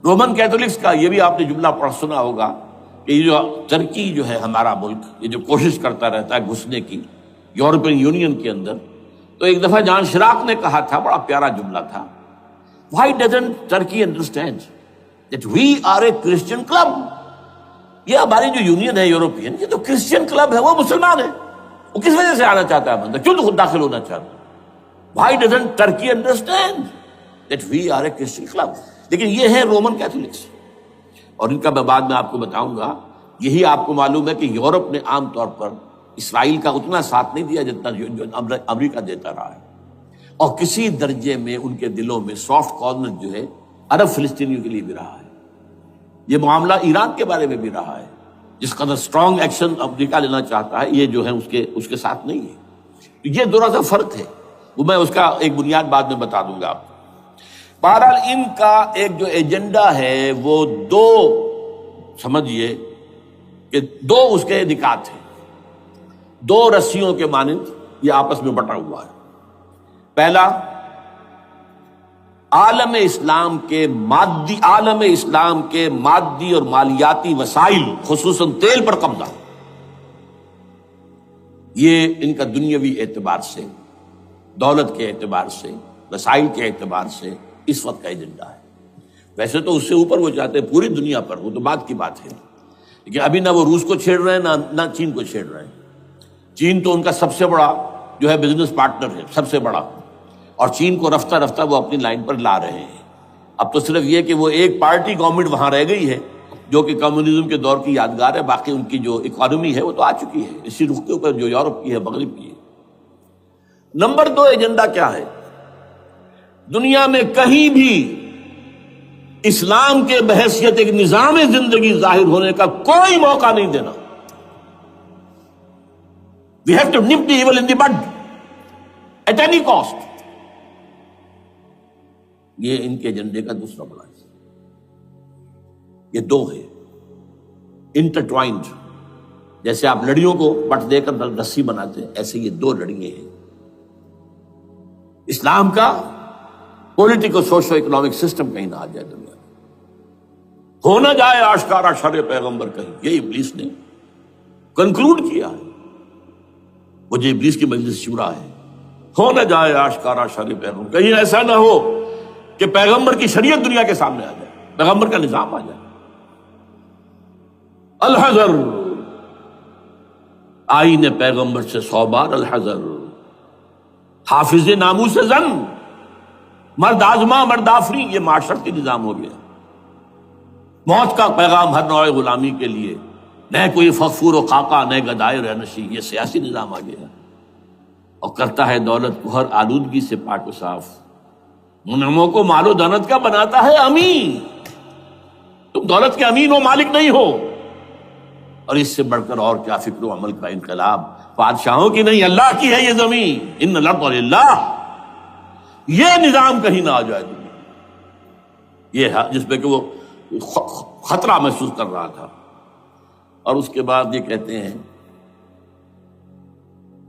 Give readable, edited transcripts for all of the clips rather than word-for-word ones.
Roman Catholics کا یہ بھی آپ نے جملہ پڑھ سنا ہوگا کہ یہ جو ترکی جو ہے ہمارا ملک، یہ جو کوشش کرتا رہتا ہے گھسنے کی یورپین یونین کے اندر، تو ایک دفعہ جان شراق نے کہا تھا، بڑا پیارا جملہ تھا، Why doesn't Turkey understand that we are a Christian club؟ یہ ہماری جو یونین ہے یورپین، یہ تو کرسچین کلب ہے، وہ مسلمان ہے، وہ کس وجہ سے آنا چاہتا ہے اندر؟ کیوں تو خود داخل ہونا چاہتا ہے؟ Why doesn't Turkey understand that we are a Christian club؟ لیکن یہ ہے رومن کیتھولکس، اور ان کا میں بعد میں آپ کو بتاؤں گا۔ یہی آپ کو معلوم ہے کہ یورپ نے عام طور پر اسرائیل کا اتنا ساتھ نہیں دیا جتنا جو امریکہ دیتا رہا ہے، اور کسی درجے میں ان کے دلوں میں سافٹ کارنر جو ہے عرب فلسطینیوں کے لیے بھی رہا ہے۔ یہ معاملہ ایران کے بارے میں بھی رہا ہے، جس قدر اسٹرانگ ایکشن امریکہ لینا چاہتا ہے، یہ جو ہے اس کے ساتھ نہیں ہے۔ یہ دونوں کا فرق ہے، وہ میں اس کا ایک بنیاد بعد میں بتا دوں گا آپ کو۔ بہرحال ان کا ایک جو ایجنڈا ہے وہ دو، سمجھیے کہ دو اس کے نکات ہیں، دو رسیوں کے مانند یہ آپس میں بٹا ہوا ہے۔ پہلا، عالم اسلام کے مادی اور مالیاتی وسائل، خصوصاً تیل پر قبضہ، یہ ان کا دنیاوی اعتبار سے، دولت کے اعتبار سے، وسائل کے اعتبار سے اس وقت کا ایجنڈا ہے۔ ویسے تو اس سے اوپر وہ چاہتے ہیں پوری دنیا پر، وہ تو بات کی بات ہے، لیکن ابھی نہ وہ روس کو چھیڑ رہے ہیں نہ چین کو چھیڑ رہے ہیں۔ چین تو ان کا سب سے بڑا جو ہے بزنس پارٹنر ہے، سب سے بڑا، اور چین کو رفتہ رفتہ وہ اپنی لائن پر لا رہے ہیں۔ اب تو صرف یہ کہ وہ ایک پارٹی گورنمنٹ وہاں رہ گئی ہے جو کہ کمیونزم کے دور کی یادگار ہے، باقی ان کی جو اکانومی ہے وہ تو آ چکی ہے اسی رخ کے اوپر جو یورپ کی ہے، مغرب کی ہے۔ نمبر دو ایجنڈا کیا ہے؟ دنیا میں کہیں بھی اسلام کے بحیثیت ایک نظام زندگی ظاہر ہونے کا کوئی موقع نہیں دینا۔ We have to nip the evil in the bud at any cost۔ یہ ان کے ایجنڈے کا دوسرا بڑا ہے۔ یہ دو ہے انٹرٹوائنڈ، جیسے آپ لڑیوں کو بٹ دے کر رسی بناتے ہیں، ایسے یہ دو لڑیے ہیں۔ اسلام کا پولیٹیکل سوشو اکنامک سسٹم کہیں نہ آ جائے دنیا میں، ہو نہ جائے آشکارا شر پیغمبر کہیں، یہ ابلیس نے کنکلوڈ کیا ہے۔ وہ جو ابلیس کی مجلس شورا ہے، ہو نہ جائے آشکارا شر پیغمبر، کہیں ایسا نہ ہو کہ پیغمبر کی شریعت دنیا کے سامنے آ جائے، پیغمبر کا نظام آ جائے۔ الحذر، آئین پیغمبر سے 100 بار الحذر، حافظ ناموس زن، مرد آزما مرد آفری، یہ معاشرتی نظام ہو گیا۔ موت کا پیغام ہر نوع غلامی کے لیے، نہ کوئی فخور و خاکہ نہ گدائے رہنشی، یہ سیاسی نظام آ گیا، اور کرتا ہے دولت کو ہر آلودگی سے پاک و صاف، منعموں کو مال و دولت کا بناتا ہے امین۔ تم دولت کے امین و مالک نہیں ہو۔ اور اس سے بڑھ کر اور کیا فکر و عمل کا انقلاب، بادشاہوں کی نہیں، اللہ کی ہے یہ زمین، ان الارض للہ۔ یہ نظام کہیں نہ آ جائے دنیا، یہ ہے جس پہ کہ وہ خطرہ محسوس کر رہا تھا۔ اور اس کے بعد یہ کہتے ہیں،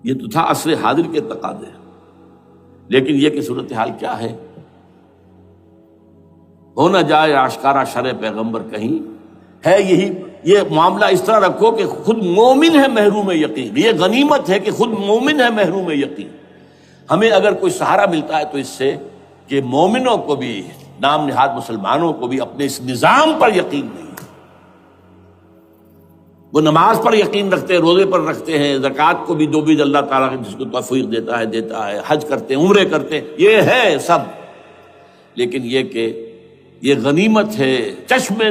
یہ تو تھا عصر حاضر کے تقاضے، لیکن یہ کہ صورتحال کیا ہے؟ ہو نہ جائے آشکارا شرع پیغمبر کہیں، ہے یہی، یہ معاملہ اس طرح رکھو کہ خود مومن ہے محروم یقین، یہ غنیمت ہے کہ خود مومن ہے محروم یقین۔ ہمیں اگر کوئی سہارا ملتا ہے تو اس سے کہ مومنوں کو بھی، نام نہاد مسلمانوں کو بھی اپنے اس نظام پر یقین نہیں، وہ نماز پر یقین رکھتے ہیں، روزے پر رکھتے ہیں، زکوٰۃ کو بھی جو بھی اللہ تعالیٰ جس کو توفیق دیتا ہے، حج کرتے ہیں، عمرے کرتے ہیں، یہ ہے سب، لیکن یہ کہ یہ غنیمت ہے، چشم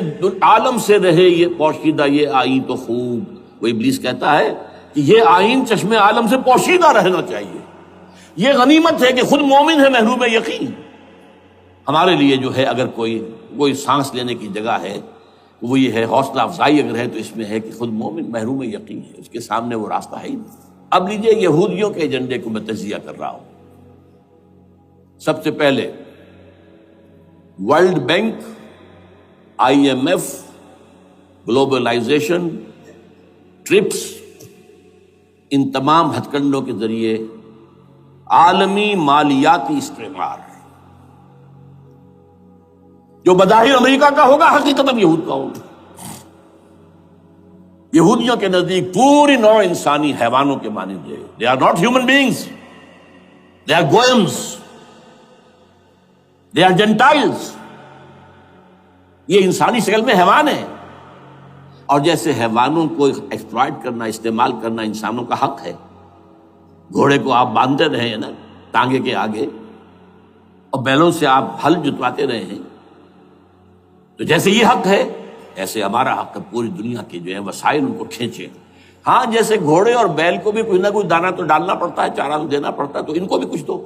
عالم سے رہے یہ پوشیدہ یہ آئین تو خوب۔ وہ ابلیس کہتا ہے کہ یہ آئین چشم عالم سے پوشیدہ رہنا چاہیے، یہ غنیمت ہے کہ خود مومن ہے محروم یقین۔ ہمارے لیے جو ہے اگر کوئی سانس لینے کی جگہ ہے، وہ یہ ہے، حوصلہ افزائی اگر ہے تو اس میں ہے کہ خود مومن محروم یقین ہے، اس کے سامنے وہ راستہ ہے ہی نہیں۔ اب لیجئے یہودیوں کے ایجنڈے کو میں تجزیہ کر رہا ہوں۔ سب سے پہلے World Bank, I M F, globalisation, TRIPS, ان تمام ہتھ کنڈوں کے ذریعے عالمی مالیاتی استعمار، جو بظاہر امریکہ کا ہوگا حقیقت یہود کا ہوگا۔ یہودیوں کے نزدیک پوری نوع انسانی حیوانوں کے مانند ہے۔ They are not human beings, they are goyims, they are gentiles. یہ انسانی شکل میں حیوان ہے، اور جیسے حیوانوں کو ایکسپلائٹ کرنا، استعمال کرنا انسانوں کا حق ہے، گھوڑے کو آپ باندھتے رہے ہیں نا ٹانگے کے آگے، اور بیلوں سے آپ ہل جتواتے رہے ہیں، تو جیسے یہ حق ہے ایسے ہمارا حق ہے پوری دنیا کے جو ہے وسائل ان کو کھینچے۔ ہاں جیسے گھوڑے اور بیل کو بھی کچھ نہ کچھ دانا تو ڈالنا پڑتا ہے، چارہ تو دینا پڑتا ہے، تو ان کو بھی کچھ دو۔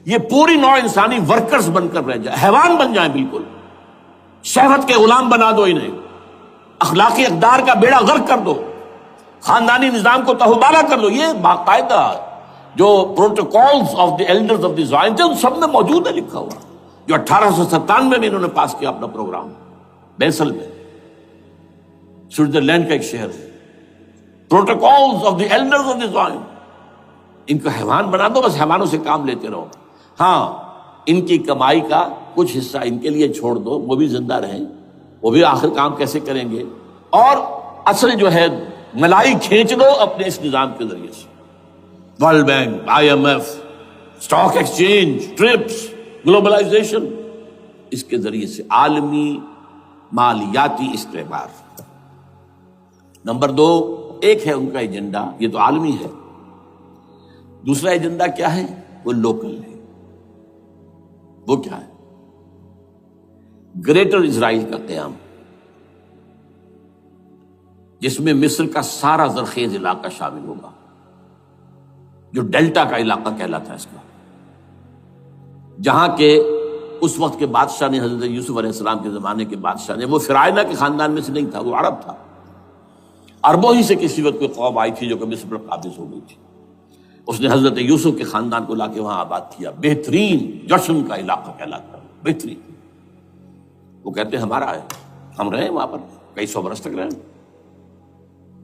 یہ پوری نوع انسانی ورکرز بن کر رہ جائے، حیوان بن جائیں، بالکل شہوت کے غلام بنا دو انہیں، اخلاقی اقدار کا بیڑا غرق کر دو، خاندانی نظام کو تہوبالا کر دو۔ یہ باقاعدہ جو Protocols of the Elders of the Zion تھے ان سب میں موجود ہے، لکھا ہوا، جو 1897 میں انہوں نے پاس کیا اپنا پروگرام بیسل میں، سوئٹزرلینڈ کا ایک شہر ہے۔ Protocols of the Elders of the Zion, ان کو حیوان بنا دو، بس حیوانوں سے کام لیتے رہو۔ ہاں ان کی کمائی کا کچھ حصہ ان کے لیے چھوڑ دو، وہ بھی زندہ رہیں، وہ بھی آخر کام کیسے کریں گے، اور اصل جو ہے ملائی کھینچ دو اپنے اس نظام کے ذریعے سے۔ World Bank, IMF، stock exchange, TRIPS, globalisation, اس کے ذریعے سے عالمی مالیاتی استعمار۔ نمبر 2، ایک ہے ان کا ایجنڈا، یہ تو عالمی ہے، دوسرا ایجنڈا کیا ہے؟ وہ لوکل ہے۔ وہ کیا ہے؟ گریٹر اسرائیل کا قیام، جس میں مصر کا سارا زرخیز علاقہ شامل ہوگا، جو ڈیلٹا کا علاقہ کہلاتا ہے اس کا، جہاں کے اس وقت کے بادشاہ نے، حضرت یوسف علیہ السلام کے زمانے کے بادشاہ نے، وہ فرعونہ کے خاندان میں سے نہیں تھا، وہ عرب تھا، عربوں ہی سے کسی وقت کوئی قوم آئی تھی جو کہ مصر پر قابض ہو گئی تھی، اس نے حضرت یوسف کے خاندان کو لا کے وہاں آباد کیا۔ بہترین جشن کا علاقہ کہلاتا ہے، بہترین۔ وہ کہتے ہیں ہمارا ہے، ہم رہے وہاں پر کئی سو برس تک رہے،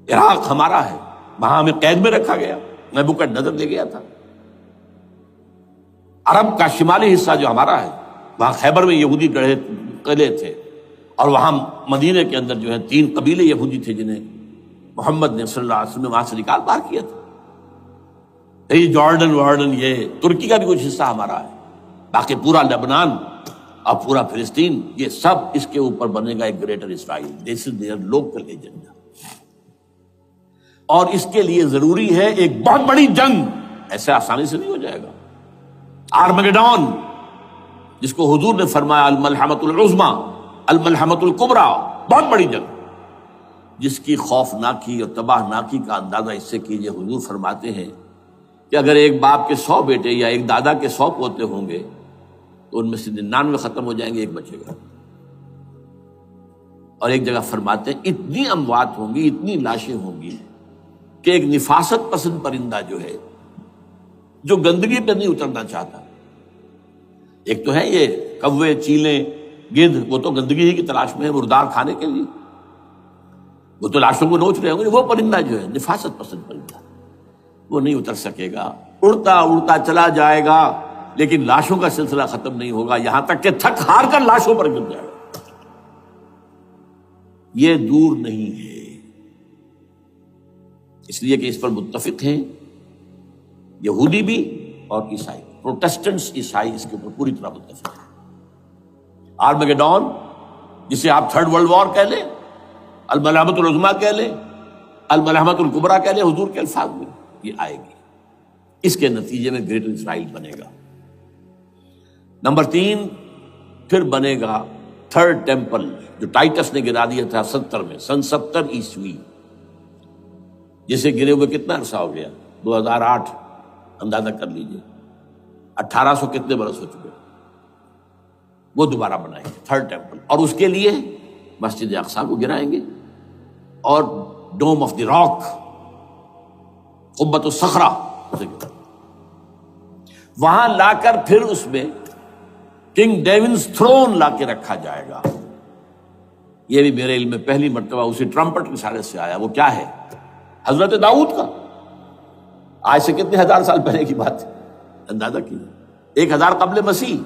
عراق ہمارا ہے، وہاں ہمیں قید میں رکھا گیا، نبوکدنضر لے گیا تھا۔ عرب کا شمالی حصہ جو ہمارا ہے، وہاں خیبر میں یہودی قلعے تھے، اور وہاں مدینے کے اندر جو ہے 3 قبیلے یہودی تھے جنہیں محمد نے صلی اللہ علیہ وسلم نے وہاں سے نکال باہر کیا تھا۔ یہ جارڈن وارڈن، یہ ترکی کا بھی کچھ حصہ ہمارا ہے، باقی پورا لبنان اور پورا فلسطین، یہ سب اس کے اوپر بنے گا ایک greater Israel. This is there local agenda, اور اس کے لیے ضروری ہے ایک بہت بڑی جنگ، ایسے آسانی سے نہیں ہو جائے گا۔ آرمگیڈون، جس کو حضور نے فرمایا الملحمۃ العظمیٰ، الملحمۃ الکبریٰ، بہت بڑی جنگ، جس کی خوفناکی اور تباہ ناکی کا اندازہ اس سے کیجئے۔ حضور فرماتے ہیں کہ اگر ایک باپ کے 100 بیٹے یا ایک دادا کے 100 پوتے ہوں گے تو ان میں سے 99 ختم ہو جائیں گے، ایک بچے گا۔ اور ایک جگہ فرماتے ہیں اتنی اموات ہوں گی، اتنی لاشیں ہوں گی کہ ایک نفاست پسند پرندہ جو ہے، جو گندگی پہ نہیں اترنا چاہتا، ایک تو ہے یہ کوے، چیلیں، گدھ، وہ تو گندگی ہی کی تلاش میں ہے مردار کھانے کے لیے، وہ تو لاشوں کو نوچ رہے ہوں گے۔ وہ پرندہ جو ہے نفاست پسند پرندہ، وہ نہیں اتر سکے گا، اڑتا اڑتا چلا جائے گا، لیکن لاشوں کا سلسلہ ختم نہیں ہوگا، یہاں تک کہ تھک ہار کر لاشوں پر گر جائے گا۔ یہ دور نہیں ہے، اس لیے کہ اس پر متفق ہیں یہودی بھی اور عیسائی، پروٹسٹنٹس، عیسائی اس کے اوپر پوری طرح متفق ہیں۔ آرمگیڈون، جسے آپ 3rd ورلڈ وار کہہ لیں، الملحمۃ العظمیٰ کہہ لیں، الملحمۃ الکبریٰ کہہ لیں حضور کے الفاظ میں، یہ آئے گی۔ اس کے نتیجے میں گریٹر اسرائیل بنے گا۔ نمبر 3، پھر بنے گا 3rd ٹیمپل، جو ٹائٹس نے گرا دیا تھا 70 میں، سن 70 عیسوی، جسے گرے ہوئے کتنا عرصہ ہو گیا؟ 2008، اندازہ کر لیجئے 1800 کتنے برس ہو چکے۔ وہ دوبارہ بنائیں گے 3rd ٹیمپل، اور اس کے لیے مسجد اقصیٰ کو گرائیں گے، اور ڈوم آف دی راک، قبۃ الصخرہ، وہاں لا کر پھر اس میں کنگ ڈیونز تھرون لا کے رکھا جائے گا۔ یہ بھی میرے علم میں پہلی مرتبہ اسی ٹرمپٹ رسالے سے آیا۔ وہ کیا ہے؟ حضرت داؤد کا، آج سے کتنے 1000 سال پہلے کی بات ہے، اندازہ کیجیے، 1000 قبل مسیح،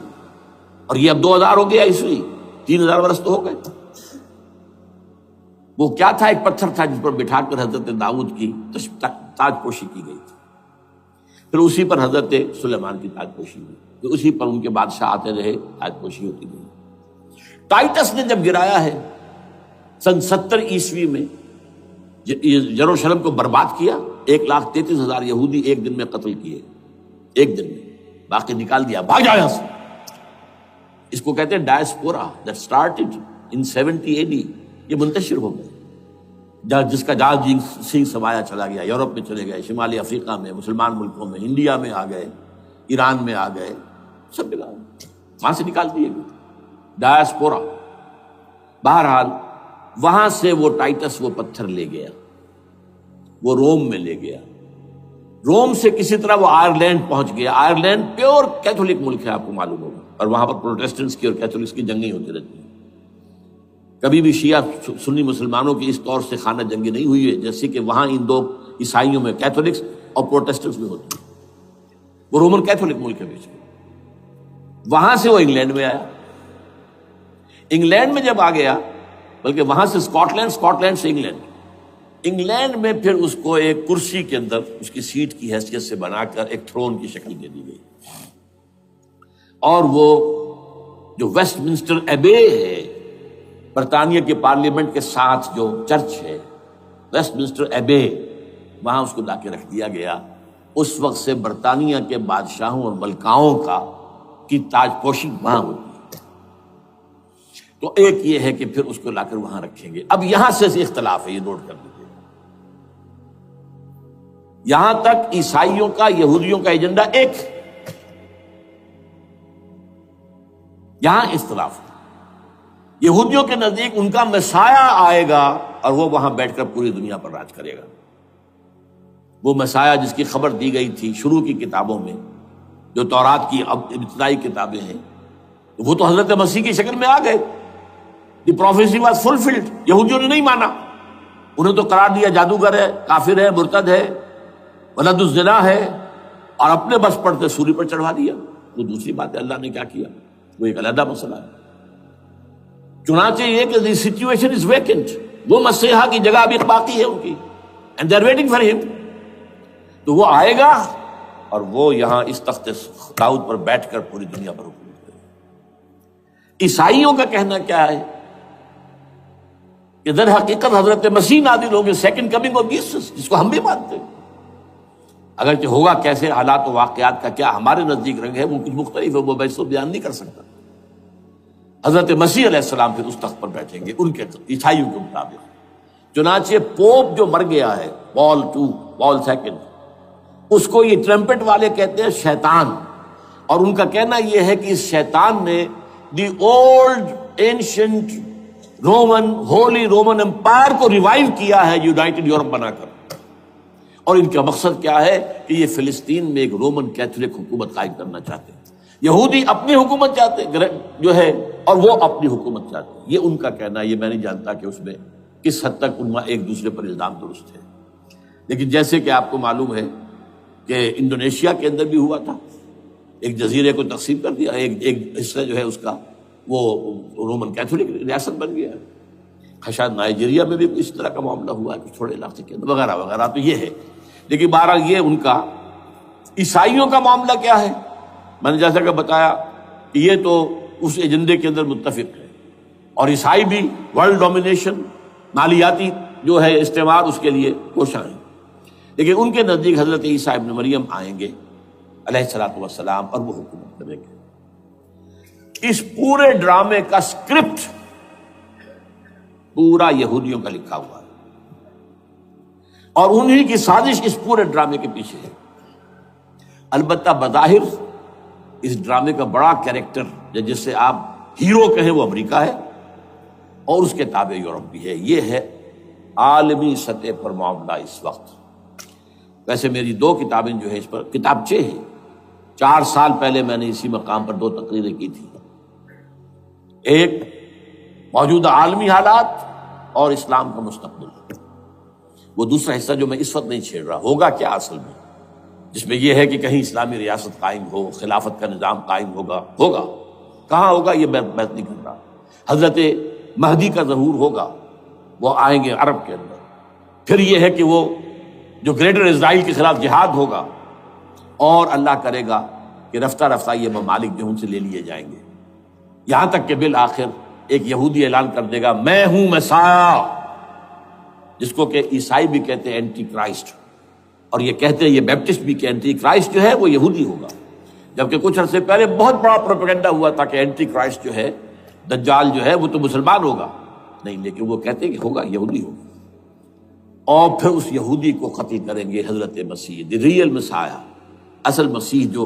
اور یہ اب 2000 ہو گیا عیسوی، 3000 برس تو ہو گئے. وہ کیا تھا؟ ایک پتھر تھا جس پر بٹھا کر حضرت داؤد کی تاج پوشی کی گئی تھی. پھر اسی پر حضرت سلیمان کی تاج پوشی ہوئی. پھر اسی پر ان کے بادشاہ آتے رہے، تاج پوشی ہوتی گئی. ٹائٹس نے جب گرایا ہے سن 70 عیسوی میں، یروشلم کو برباد کیا، 1,33,000 یہودی ایک دن میں قتل کیے، ایک دن میں. باقی نکال دیا، بھاگ جاؤ یہاں سے. اس کو کہتے ہیں diaspora that started in 70 AD. یہ منتشر ہو گئے، جس کا جال سنگھ سمایا چلا گیا، یورپ میں چلے گئے، شمالی افریقہ میں، مسلمان ملکوں میں، انڈیا میں آ گئے، ایران میں آ گئے، سب جگہ وہاں سے نکال دیے گئے. ڈائسپورا. بہرحال وہاں سے وہ ٹائٹس وہ پتھر لے گیا، وہ روم میں لے گیا. روم سے کسی طرح وہ آئرلینڈ پہنچ گیا. آئرلینڈ پیور کیتھولک ملک ہے، آپ کو معلوم ہوگا، اور وہاں پر پروٹیسٹنٹس کی اور کیتھولکس کی جنگیں ہوتی رہتی ہیں. کبھی بھی شیعہ سنی مسلمانوں کی اس طور سے خانہ جنگی نہیں ہوئی ہے جیسے کہ وہاں ان دو عیسائیوں میں کیتھولکس اور پروٹیسٹنٹس میں ہوتی ہیں. وہ رومن کیتھولک ملک ہے بیچ میں. وہاں سے وہ انگلینڈ میں آیا. انگلینڈ میں جب آ گیا، بلکہ وہاں سے اسکاٹ لینڈ سے انگلینڈ میں پھر اس کو ایک کرسی کے اندر اس کی سیٹ کی حیثیت سے بنا کر ایک تھرون کی شکل دے دی گئی. اور وہ جو ویسٹ منسٹر ایبے ہے، برطانیہ کے پارلیمنٹ کے ساتھ جو چرچ ہے، ویسٹ منسٹر ایبے، وہاں اس کو لا کے رکھ دیا گیا. اس وقت سے برطانیہ کے بادشاہوں اور ملکاؤں کی تاج پوشی وہاں ہوتی ہے. تو ایک یہ ہے کہ پھر اس کو لا کر وہاں رکھیں گے. اب یہاں سے اختلاف ہے، یہ نوٹ کر لیجیے. یہاں تک عیسائیوں کا، یہودیوں کا ایجنڈا ایک، یہاں اختلاف ہے. یہودیوں کے نزدیک ان کا مسیح آئے گا اور وہ وہاں بیٹھ کر پوری دنیا پر راج کرے گا. وہ مسیح جس کی خبر دی گئی تھی شروع کی کتابوں میں، جو تورات کی ابتدائی کتابیں ہیں، وہ تو حضرت مسیح کی شکل میں آ گئے. دی پروفیسی واز فلفلڈ. یہودیوں نے نہیں مانا، انہیں تو قرار دیا جادوگر ہے، کافر ہے، مرتد ہے، ولد الزنا ہے، اور اپنے بس پڑتے سولی پر چڑھا دیا. وہ دوسری بات ہے، اللہ نے کیا کیا وہ ایک علیحدہ مسئلہ ہے. چنانچہ یہ کہ دی سچویشن از ویکنٹ. وہ مسیحا کی جگہ ابھی باقی ہے ان کی، and they are waiting for ہم. تو وہ آئے گا اور وہ یہاں اس تخت داؤد پر بیٹھ کر پوری دنیا پر حکومت کرے گا. عیسائیوں کا کہنا کیا ہے کہ در حقیقت حضرت مسیح نازل ہوں گے، سیکنڈ کمنگ آف جیسس، جس کو ہم بھی مانتے ہیں. اگرچہ ہوگا کیسے، حالات و واقعات کا کیا ہمارے نزدیک رنگ ہے وہ کچھ مختلف ہے، وہ میں اس کو بیان نہیں کر سکتا. حضرت مسیح علیہ السلام پھر اس تخت پر بیٹھیں گے ان کے عیسائیوں کے مطابق. چنانچہ پوپ جو مر گیا ہے، پال سیکنڈ، اس کو یہ ٹرمپٹ والے کہتے ہیں شیطان. اور ان کا کہنا یہ ہے کہ اس شیطان نے the old ancient holy Roman empire کو ریوائیو کیا ہے یونائٹڈ یورپ بنا کر. اور ان کا مقصد کیا ہے کہ یہ فلسطین میں ایک رومن کیتھولک حکومت قائم کرنا چاہتے ہیں. یہودی اپنی حکومت چاہتے جو ہے، اور وہ اپنی حکومت چاہتے ہیں. یہ ان کا کہنا ہے. یہ میں نہیں جانتا کہ اس میں کس حد تک ان ایک دوسرے پر الزام درست ہے. لیکن جیسے کہ آپ کو معلوم ہے کہ انڈونیشیا کے اندر بھی ہوا تھا، ایک جزیرے کو تقسیم کر دیا، ایک حصہ جو ہے اس کا وہ رومن کیتھولک ریاست بن گیا. شاید نائجیریا میں بھی اس طرح کا معاملہ ہوا ہے کچھ تھوڑے علاقے کے اندر، وغیرہ وغیرہ. تو یہ ہے. لیکن بہرحال یہ ان کا. عیسائیوں کا معاملہ کیا ہے؟ میں نے جیسا کہ بتایا کہ یہ تو اس ایجنڈے کے اندر متفق ہے، اور عیسائی بھی ورلڈ ڈومینیشن، مالیاتی جو ہے استعمار، اس کے لیے کوشاں ہیں. لیکن ان کے نزدیک حضرت عیسیٰ ابن مریم آئیں گے علیہ الصلوۃ والسلام، اور وہ حکومت کریں گے. اس پورے ڈرامے کا اسکرپٹ پورا یہودیوں کا لکھا ہوا ہے، اور انہی کی سازش اس پورے ڈرامے کے پیچھے ہے. البتہ بظاہر اس ڈرامے کا بڑا کیریکٹر جس سے آپ ہیرو کہیں وہ امریکہ ہے، اور اس کے تابع یورپ بھی ہے. یہ ہے عالمی سطح پر معاملہ اس وقت. ویسے میری 2 کتابیں جو ہے اس پر کتابچے ہیں. 4 سال پہلے میں نے اسی مقام پر 2 تقریریں کی تھی. ایک موجودہ عالمی حالات اور اسلام کا مستقبل. وہ دوسرا حصہ جو میں اس وقت نہیں چھیڑ رہا، ہوگا کیا اصل میں، جس میں یہ ہے کہ کہیں اسلامی ریاست قائم ہو، خلافت کا نظام قائم ہوگا کہاں ہوگا یہ میں بحث نہیں کر رہا. حضرت مہدی کا ظہور ہوگا، وہ آئیں گے عرب کے اندر. پھر یہ ہے کہ وہ جو گریٹر اسرائیل کے خلاف جہاد ہوگا، اور اللہ کرے گا کہ رفتہ رفتہ یہ ممالک جو ان سے لے لیے جائیں گے، یہاں تک کہ بالآخر ایک یہودی اعلان کر دے گا میں ہوں مسیح، جس کو کہ عیسائی بھی کہتے ہیں اینٹی کرائسٹ، اور یہ کہتے ہیں یہ بیپٹسٹ بھی کہ اینٹی کرائسٹ جو ہے وہ یہودی ہوگا. جبکہ کچھ عرصے پہلے بہت بڑا پروپیگنڈا ہوا تھا کہ اینٹی کرائسٹ جو ہے، دجال جو ہے، وہ تو مسلمان ہوگا. نہیں، لیکن وہ کہتے ہیں کہ ہوگا، یہودی ہوگا. اور پھر اس یہودی کو قتل کریں گے حضرت مسیح، دی ریئل مسیح، اصل مسیح جو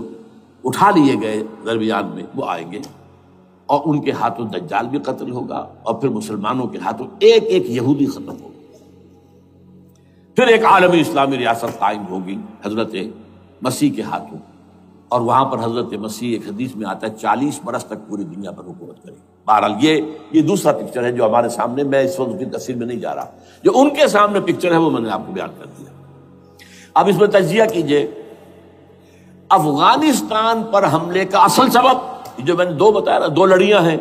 اٹھا لیے گئے درمیان میں، وہ آئیں گے، اور ان کے ہاتھوں دجال بھی قتل ہوگا، اور پھر مسلمانوں کے ہاتھوں ایک ایک یہودی ختم ہوگا. پھر ایک عالمی اسلامی ریاست قائم ہوگی حضرت مسیح کے ہاتھوں، اور وہاں پر حضرت مسیح، ایک حدیث میں آتا ہے 40 برس تک پوری دنیا پر حکومت کرے. بہرحال یہ دوسرا پکچر ہے جو ہمارے سامنے، میں اس وقت کی تفصیل میں نہیں جا رہا، جو ان کے سامنے پکچر ہے وہ میں نے آپ کو بیان کر دیا. اب اس میں تجزیہ کیجئے افغانستان پر حملے کا اصل سبب، جو میں نے دو بتایا نا، دو لڑیاں ہیں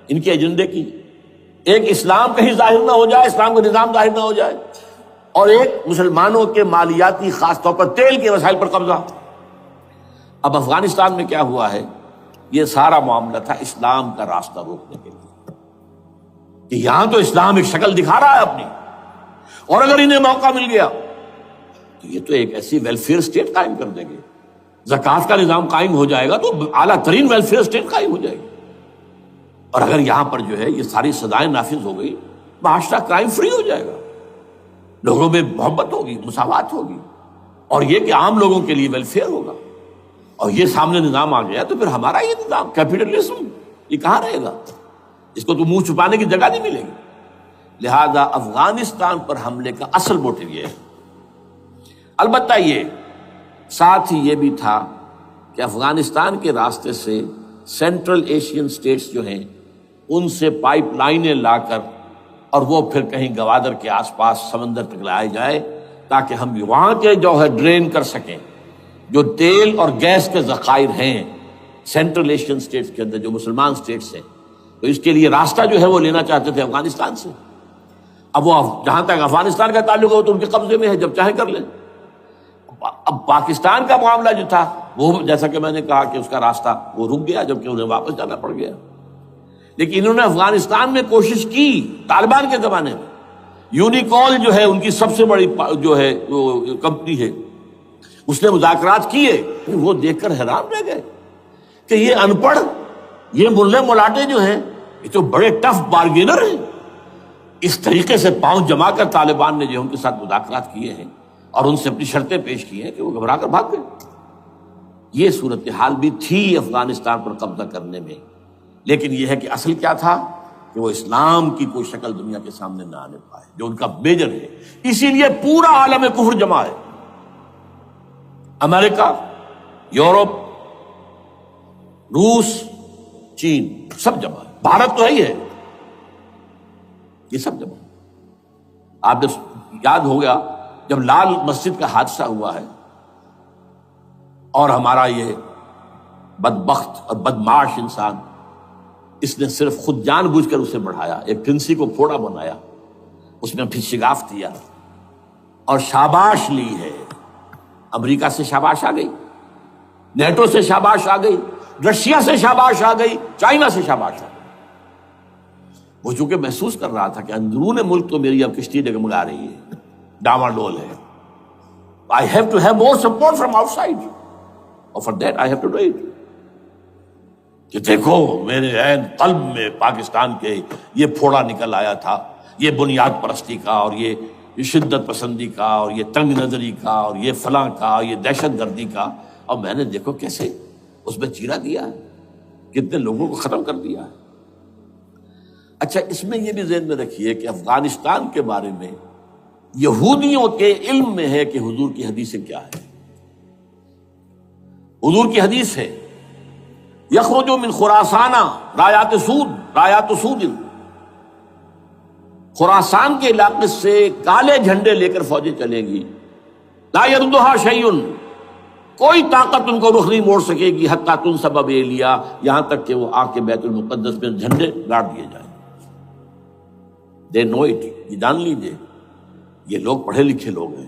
ان کے ایجنڈے کی. ایک اسلام کہیں ظاہر نہ ہو جائے، اسلام کا نظام ظاہر نہ ہو جائے، اور ایک مسلمانوں کے مالیاتی، خاص طور پر تیل کے وسائل پر قبضہ. اب افغانستان میں کیا ہوا ہے، یہ سارا معاملہ تھا اسلام کا راستہ روکنے کے لیے، کہ یہاں تو اسلام ایک شکل دکھا رہا ہے اپنی، اور اگر انہیں موقع مل گیا تو یہ تو ایک ایسی ویلفیئر اسٹیٹ قائم کر دیں گے، زکوٰۃ کا نظام قائم ہو جائے گا تو اعلیٰ ترین ویلفیئر اسٹیٹ قائم ہو جائے گی. اور اگر یہاں پر جو ہے یہ ساری سزائیں نافذ ہو گئی، معاشرہ کرائم فری ہو جائے گا، لوگوں میں محبت ہوگی، مساوات ہوگی، اور یہ کہ عام لوگوں کے لیے ویلفیئر ہوگا. اور یہ سامنے نظام آ گیا تو پھر ہمارا یہ نظام کیپٹلزم یہ کہاں رہے گا، اس کو تو منہ چھپانے کی جگہ نہیں ملے گی. لہذا افغانستان پر حملے کا اصل موٹیو یہ ہے. البتہ یہ ساتھ ہی یہ بھی تھا کہ افغانستان کے راستے سے سینٹرل ایشین سٹیٹس جو ہیں ان سے پائپ لائنیں لا کر، اور وہ پھر کہیں گوادر کے آس پاس سمندر تک لائے جائے، تاکہ ہم وہاں کے جو ہے ڈرین کر سکیں جو تیل اور گیس کے ذخائر ہیں سینٹرل ایشین سٹیٹس کے اندر، جو مسلمان سٹیٹس ہیں. تو اس کے لیے راستہ جو ہے وہ لینا چاہتے تھے افغانستان سے. اب وہ جہاں تک افغانستان کا تعلق ہے وہ تو ان کے قبضے میں ہے، جب چاہے کر لیں. اب پاکستان کا معاملہ جو تھا وہ جیسا کہ میں نے کہا کہ اس کا راستہ وہ رک گیا، جبکہ انہیں واپس جانا پڑ گیا. لیکن انہوں نے افغانستان میں کوشش کی طالبان کے زمانے میں. یونیکال جو ہے ان کی سب سے بڑی جو ہے وہ کمپنی ہے، اس نے مذاکرات کیے، وہ دیکھ کر حیران رہ گئے کہ یہ ان پڑھ، یہ ملے ملاٹے جو ہیں یہ تو بڑے ٹف بارگینر ہیں. اس طریقے سے پاؤں جما کر طالبان نے جو ان کے ساتھ مذاکرات کیے ہیں اور ان سے اپنی شرطیں پیش کی ہیں کہ وہ گھبرا کر بھاگ گئے. یہ صورتحال بھی تھی افغانستان پر قبضہ کرنے میں. لیکن یہ ہے کہ اصل کیا تھا کہ وہ اسلام کی کوئی شکل دنیا کے سامنے نہ آنے پائے، جو ان کا میجر ہے. اسی لیے پورا عالم کفر جمع ہے، امریکہ، یورپ، روس، چین، سب جمع ہے. بھارت تو ہے ہی ہے، یہ سب جمع ہے. آپ نے یاد ہو گیا جب لال مسجد کا حادثہ ہوا ہے اور ہمارا یہ بدبخت اور بدمعاش انسان، اس نے صرف خود جان بوجھ کر اسے بڑھایا، ایک پھنسی کو پھوڑا بنایا، اس میں پھر شگاف دیا اور شاباش لی ہے. امریکہ سے شاباش آ گئی، نیٹو سے شاباش آ گئی، رشیا سے شاباش آ گئی، چائنا سے شاباش آ گئی. وہ چونکہ محسوس کر رہا تھا کہ اندرون ملک تو میری اب کشتی ڈگمگا رہی ہے، ڈاواڈول ہے. I have to have more support from outside. اور for that I have to do it. کہ دیکھو میرے عین قلب میں پاکستان کے یہ پھوڑا نکل آیا تھا، یہ بنیاد پرستی کا، اور یہ شدت پسندی کا، اور یہ تنگ نظری کا، اور یہ فلاں کا، یہ دہشت گردی کا، اور میں نے دیکھو کیسے اس میں چیرا دیا ہے، کتنے لوگوں کو ختم کر دیا ہے. اچھا، اس میں یہ بھی ذہن میں رکھیے کہ افغانستان کے بارے میں یہودیوں کے علم میں ہے کہ حضور کی حدیثیں کیا ہے. حضور کی حدیث ہے یخرج من خراسانہ رایات سود، خراسان کے علاقے سے کالے جھنڈے لے کر فوجیں چلیں گی، لا یردھا شیء، کوئی طاقت ان کو رخ نہیں موڑ سکے گی حتیٰ تن سبب لیا، یہاں تک کہ وہ آ کے بیت المقدس میں جھنڈے گاڑ دیے جائیں۔ دے نو اٹ، یہ جان لیجیے یہ لوگ پڑھے لکھے لوگ ہیں،